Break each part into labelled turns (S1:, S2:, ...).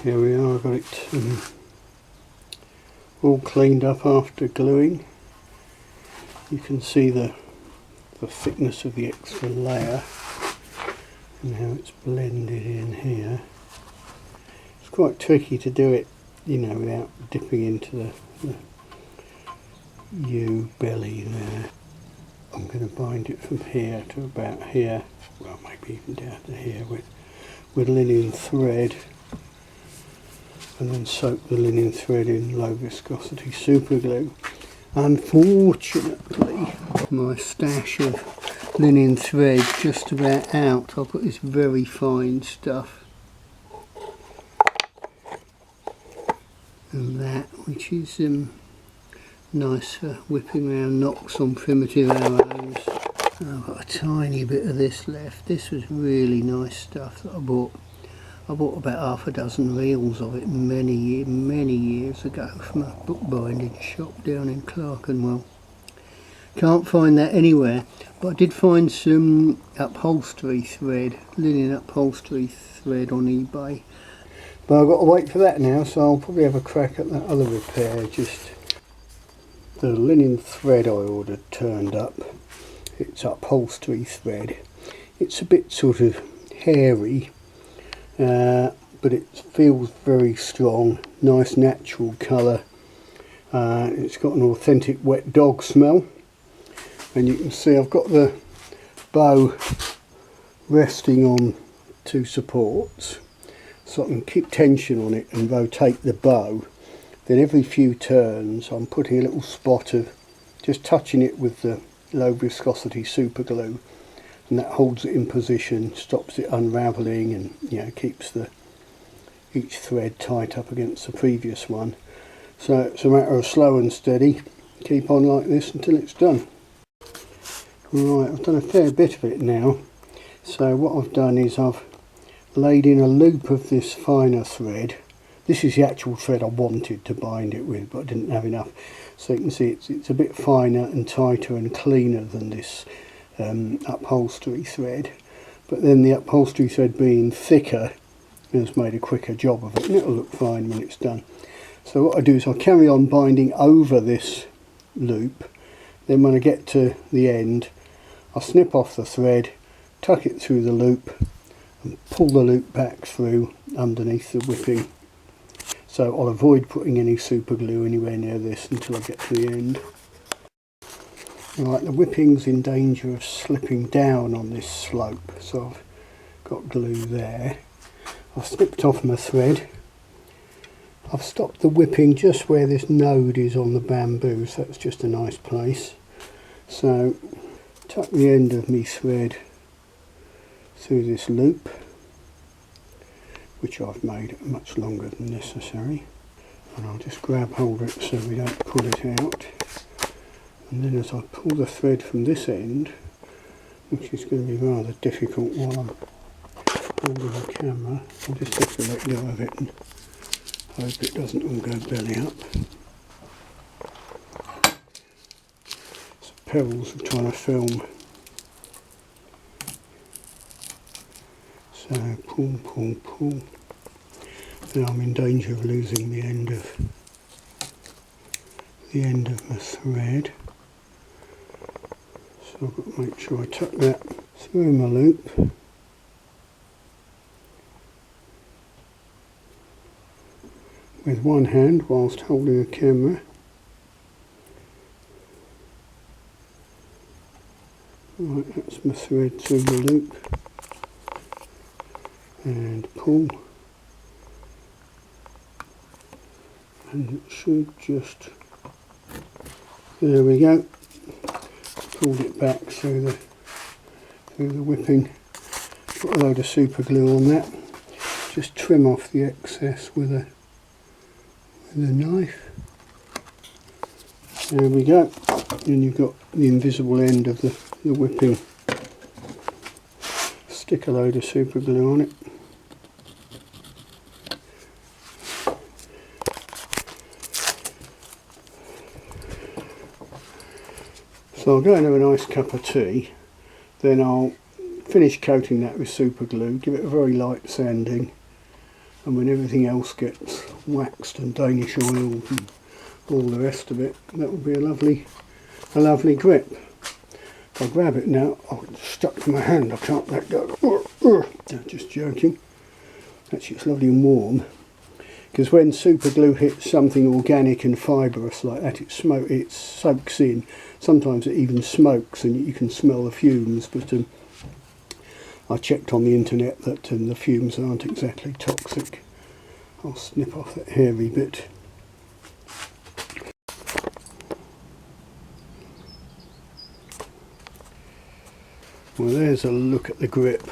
S1: Here we are, I've got it all cleaned up after gluing. You can see the thickness of the extra layer and how it's blended in here. It's quite tricky to do it, you know, without dipping into the U belly there. I'm going to bind it from here to about here, well maybe even down to here with linen thread, and then soak the linen thread in low viscosity super glue. Unfortunately, my stash of linen thread just about out. I've got this very fine stuff, and that, which is nice for whipping around knocks on primitive arrows. I've got a tiny bit of this left. This was really nice stuff that I bought. I bought about half a dozen reels of it many years ago from a bookbinding shop down in Clerkenwell. Can't find that anywhere, but I did find some upholstery thread, linen upholstery thread on eBay. But I've got to wait for that now, so I'll probably have a crack at that other repair. Just the linen thread I ordered turned up. It's upholstery thread. It's a bit sort of hairy, but it feels very strong, nice natural colour. It's got an authentic wet dog smell, and you can see I've got the bow resting on two supports, so I can keep tension on it and rotate the bow. Then every few turns I'm putting a little spot of, just touching it with the low viscosity super glue, and that holds it in position, stops it unravelling, and, you know, keeps each thread tight up against the previous one. So it's a matter of slow and steady, keep on like this until it's done. Right, I've done a fair bit of it now. So what I've done is I've laid in a loop of this finer thread. This is the actual thread I wanted to bind it with, but I didn't have enough. So you can see it's a bit finer and tighter and cleaner than this upholstery thread. But then the upholstery thread being thicker has made a quicker job of it, and it'll look fine when it's done. So what I do is I'll carry on binding over this loop. Then when I get to the end, I'll snip off the thread, tuck it through the loop, and pull the loop back through underneath the whipping. So I'll avoid putting any super glue anywhere near this until I get to the end. Right, the whipping's in danger of slipping down on this slope, so I've got glue there. I've snipped off my thread. I've stopped the whipping just where this node is on the bamboo, so it's just a nice place. So tuck the end of my thread through this loop, which I've made much longer than necessary, and I'll just grab hold of it so we don't pull it out. And then as I pull the thread from this end, which is going to be rather difficult while I'm holding the camera, I'll just have to let go of it and hope it doesn't all go belly up. It's the perils of trying to film. So pull, pull, pull. Now I'm in danger of losing the end of my thread. So I've got to make sure I tuck that through my loop. With one hand whilst holding a camera. Right, that's my thread through the loop. And pull, and it should just, there we go, pulled it back through the whipping. Put a load of super glue on that, just trim off the excess with a knife. There we go, and you've got the invisible end of the whipping. Stick a load of super glue on it. So I'll go and have a nice cup of tea, then I'll finish coating that with super glue, give it a very light sanding, and when everything else gets waxed and Danish oiled and all the rest of it, that will be a lovely grip. If I grab it now, oh, it's stuck to my hand, I can't let go. No, just joking. Actually, it's lovely and warm, because when super glue hits something organic and fibrous like that, it soaks in. Sometimes it even smokes and you can smell the fumes, but I checked on the internet that the fumes aren't exactly toxic. I'll snip off that hairy bit. Well, there's a look at the grip,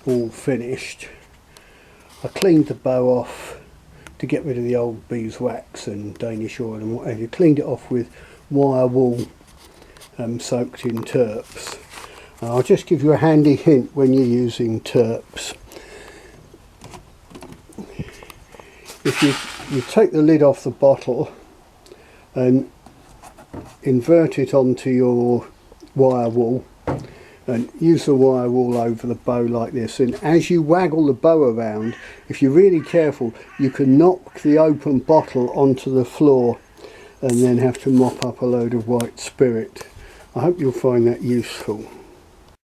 S1: all finished. I cleaned the bow off to get rid of the old beeswax and Danish oil and whatever. You cleaned it off with wire wool soaked in turps. I'll just give you a handy hint when you're using turps. If you take the lid off the bottle and invert it onto your wire wool, and use the wire wool over the bow like this, and as you waggle the bow around, if you're really careful, you can knock the open bottle onto the floor and then have to mop up a load of white spirit. I hope you'll find that useful.